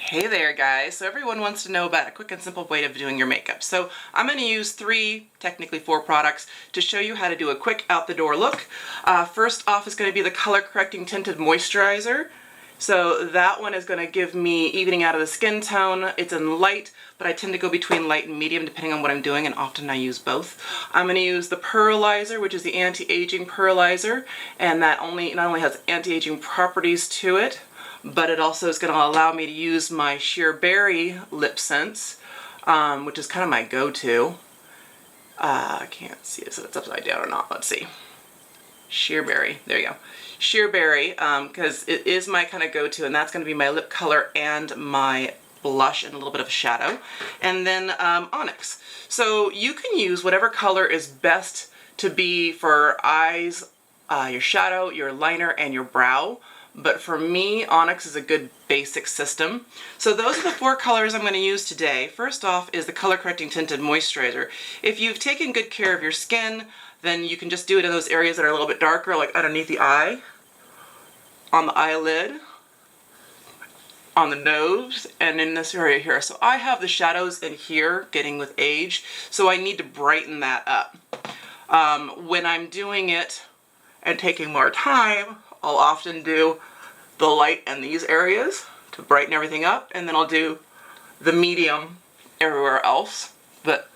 Hey there guys, so everyone wants to know about a quick and simple way of doing your makeup. So I'm going to use technically four products to show you how to do a quick out the door look. First off is going to be the color correcting tinted moisturizer. So that one is going to give me evening out of the skin tone. It's in light, but I tend to go between light and medium depending on what I'm doing, and often I use both. I'm going to use the pearlizer, which is the anti-aging pearlizer, and that not only has anti-aging properties to it, but it also is going to allow me to use my Sheer Berry lip scents, which is kind of my go-to. I can't see if it's upside down or not. Let's see. Sheer Berry. There you go. Sheer Berry, because it is my kind of go-to, and that's going to be my lip color and my blush and a little bit of a shadow. And then Onyx. So you can use whatever color is best to be for eyes, your shadow, your liner, and your brow. But for me, Onyx is a good basic system. So those are the four colors I'm going to use today. First off is the color correcting tinted moisturizer. If you've taken good care of your skin, then you can just do it in those areas that are a little bit darker, like underneath the eye, on the eyelid, on the nose, and in this area here. So I have the shadows in here getting with age, so I need to brighten that up. When I'm doing it and taking more time, I'll often do the light in these areas to brighten everything up, and then I'll do the medium everywhere else. But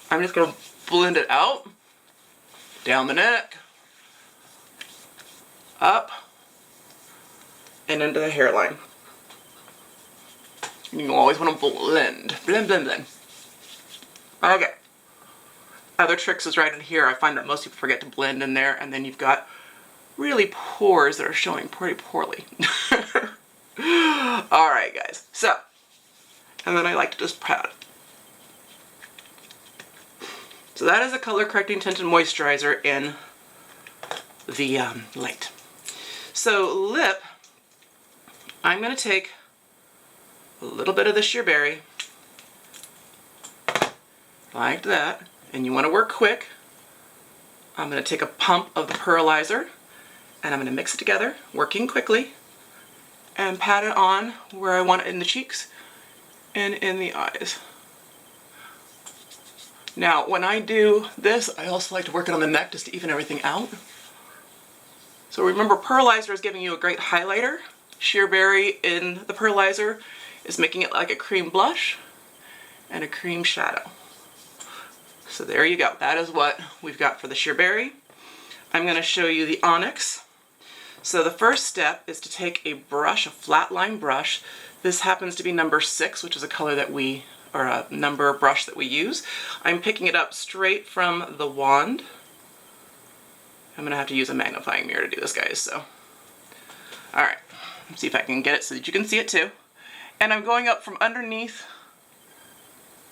I'm just going to blend it out, down the neck, up, and into the hairline. You always want to blend, blend, blend, blend. Okay. Other tricks is right in here. I find that most people forget to blend in there, and then you've got really pores that are showing pretty poorly. Alright guys, so, and then I like to just pat it. So that is a color correcting tinted moisturizer in the light. So lip, I'm going to take a little bit of the Sheer Berry, like that, and you want to work quick. I'm going to take a pump of the pearlizer, and I'm going to mix it together, working quickly, and pat it on where I want it in the cheeks and in the eyes. Now, when I do this, I also like to work it on the neck just to even everything out. So remember, pearlizer is giving you a great highlighter. Sheer Berry in the pearlizer is making it like a cream blush and a cream shadow. So there you go. That is what we've got for the Sheer Berry. I'm going to show you the Onyx. So the first step is to take a brush, a flat line brush. This happens to be number 6, which is a color that or a number brush that we use. I'm picking it up straight from the wand. I'm going to have to use a magnifying mirror to do this, guys. So, alright, let's see if I can get it so that you can see it too. And I'm going up from underneath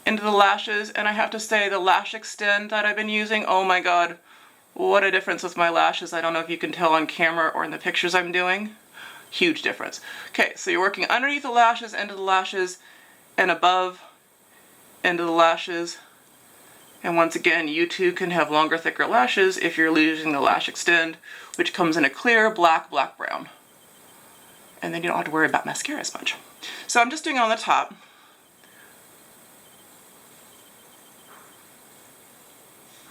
into the lashes, and I have to say the lash extend that I've been using, oh my god, what a difference with my lashes. I don't know if you can tell on camera or in the pictures I'm doing. Huge difference. Okay, so you're working underneath the lashes, into the lashes, and above, into the lashes. And once again, you too can have longer, thicker lashes if you're using the lash extend, which comes in a clear black, black brown. And then you don't have to worry about mascara as much. So I'm just doing it on the top.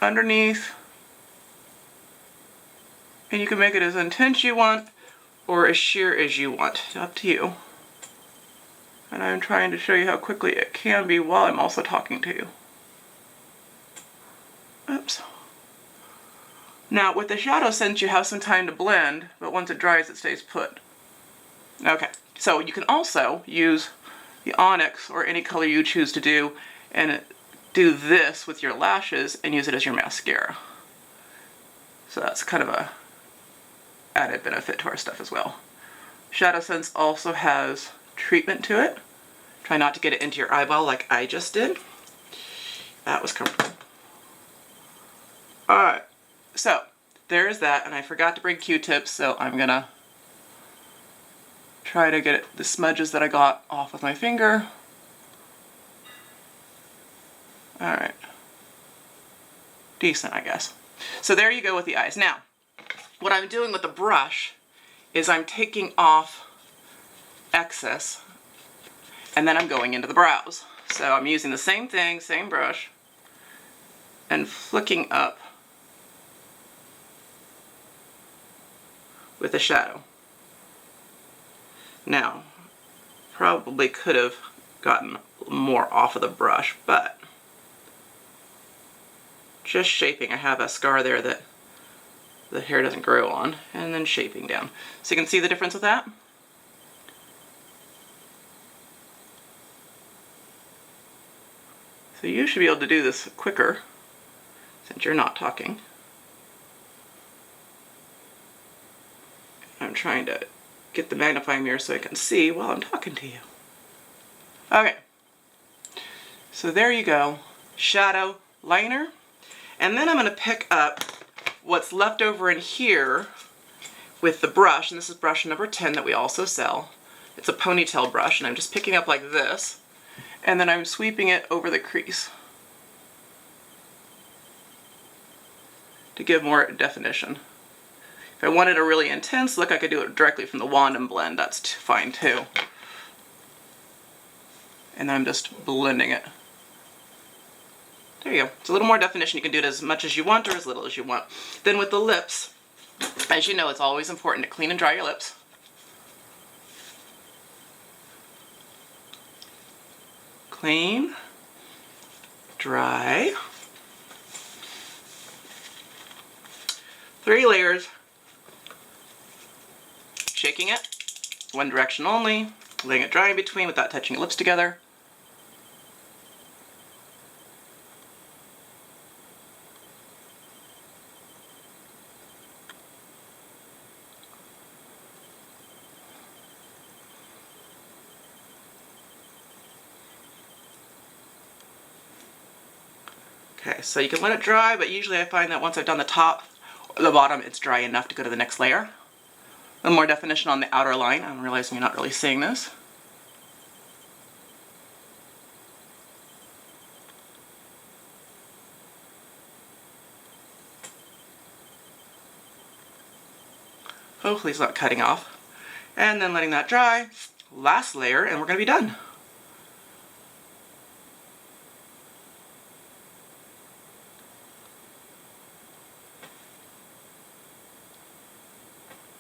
Underneath. And you can make it as intense you want or as sheer as you want. It's up to you. And I'm trying to show you how quickly it can be while I'm also talking to you. Oops. Now with the shadow, since you have some time to blend, but once it dries it stays put. Okay, so you can also use the Onyx or any color you choose to do and do this with your lashes and use it as your mascara. So that's kind of a added benefit to our stuff as well. Shadow Sense also has treatment to it. Try not to get it into your eyeball like I just did. That was comfortable. Alright, so there's that, and I forgot to bring Q-tips, so I'm gonna try to get the smudges that I got off with my finger. Alright. Decent, I guess. So there you go with the eyes. Now, what I'm doing with the brush is I'm taking off excess And then I'm going into the brows. So I'm using the same thing, same brush, and flicking up with a shadow. Now, probably could have gotten more off of the brush, but just shaping. I have a scar there that the hair doesn't grow on, and then shaping down. So you can see the difference with that? So you should be able to do this quicker since you're not talking. I'm trying to get the magnifying mirror so I can see while I'm talking to you. Okay, so there you go, shadow, liner, and then I'm going to pick up what's left over in here with the brush, and this is brush number 10 that we also sell. It's a ponytail brush, and I'm just picking up like this, and then I'm sweeping it over the crease to give more definition. If I wanted a really intense look, I could do it directly from the wand and blend. That's fine too. And I'm just blending it. There you go. It's a little more definition. You can do it as much as you want or as little as you want. Then with the lips, as you know, it's always important to clean and dry your lips. Clean, dry. 3 layers. Shaking it, one direction only, letting it dry in between without touching your lips together. Okay, so you can let it dry, but usually I find that once I've done the top or the bottom, it's dry enough to go to the next layer. A little more definition on the outer line. I'm realizing you're not really seeing this. Hopefully it's not cutting off. And then letting that dry. Last layer, and we're going to be done.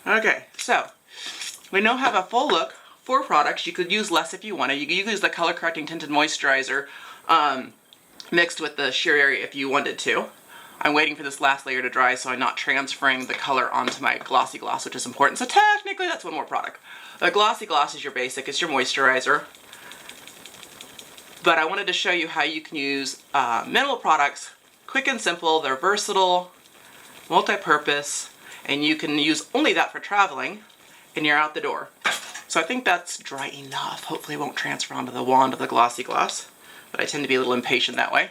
Okay, so we now have a full look, 4 products. You could use less if you wanted. You could use the color correcting tinted moisturizer mixed with the sheer area if you wanted to. I'm waiting for this last layer to dry so I'm not transferring the color onto my glossy gloss, which is important. So technically that's one more product. The glossy gloss is your basic, it's your moisturizer. But I wanted to show you how you can use mineral products, quick and simple. They're versatile, multi-purpose, and you can use only that for traveling, and you're out the door. So I think that's dry enough. Hopefully it won't transfer onto the wand of the glossy gloss, but I tend to be a little impatient that way.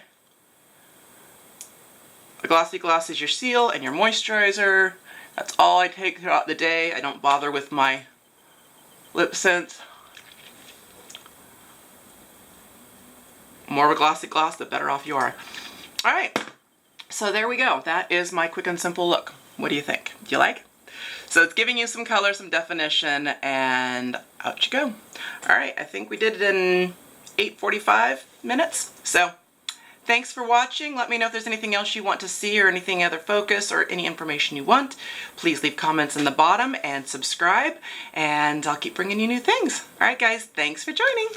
The glossy gloss is your seal and your moisturizer. That's all I take throughout the day. I don't bother with my lip scent. More of a glossy gloss, the better off you are. All right, so there we go. That is my quick and simple look. What do you think? Do you like? So it's giving you some color, some definition, and out you go. All right, I think we did it in 8:45 minutes. So thanks for watching. Let me know if there's anything else you want to see or anything other focus or any information you want. Please leave comments in the bottom and subscribe, and I'll keep bringing you new things. All right, guys, thanks for joining.